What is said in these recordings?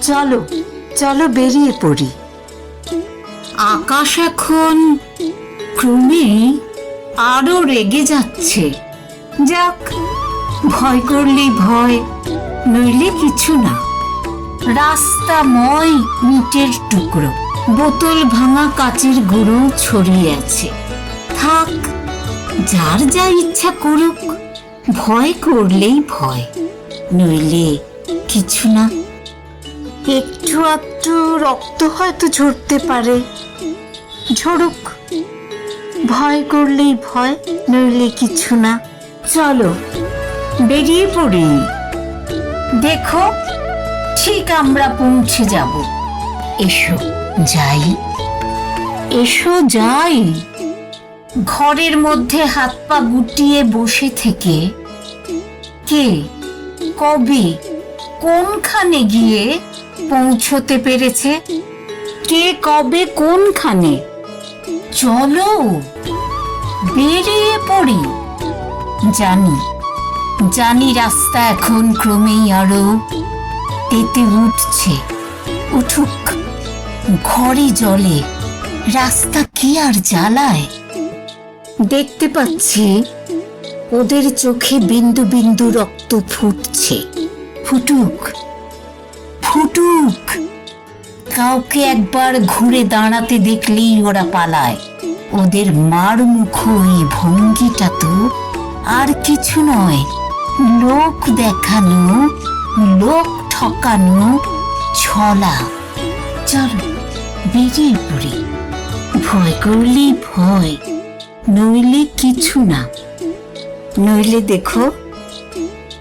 চলো চলো বেরিয়ে পড়ি। আকাশ এখন ক্রমে আরো রেগে যাচ্ছে। যাক, ভয় করলেই ভয়, নইলে কিছু না। রাস্তাময় ইটের টুকরো, বোতল ভাঙা কাচের গুঁড়ো ছড়িয়ে আছে। থাক, যার যা ইচ্ছা করুক, ভয় করলেই ভয়, নইলে কিছু না। একটু একটু রক্ত হয়তো ঝরতে পারে, ঝরুক, ভয় করলেই ভয়, নইলে কিছু না। চলো বেরিয়ে পড়ি। দেখো, ঠিক আমরা পৌঁছে যাব। এসো যাই, এসো যাই। ঘরের মধ্যে হাত পা গুটিয়ে বসে থেকে কে কবে কোনখানে গিয়ে পৌঁছতে পেরেছে? কে কবে কোনখানে? চলো বেরিয়ে পড়ি। জানি জানি রাস্তা এখন ক্রমেই আরো তেতে উঠছে। উঠুক, ঘরে জলে, রাস্তা কি আর জ্বালায়। দেখতে পাচ্ছি ওদের চোখে বিন্দু বিন্দু রক্ত ফুটছে। ফুটুক, ফুটুক। কাউকে একবার ঘুরে দাঁড়াতে দেখলেই ওরা পালায়। ওদের মার মুখ এই ভঙ্গিটা তো আর কিছু নয়, লোক দেখানো, লোক ঠকানো ছলা। চলো বেরিয়ে পড়ি। ভয় করলেই ভয়, নইলে কিছু না। নইলে দেখো,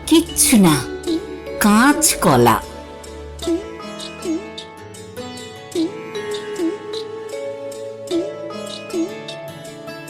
কিচ্ছু না, কাঁচ কলা।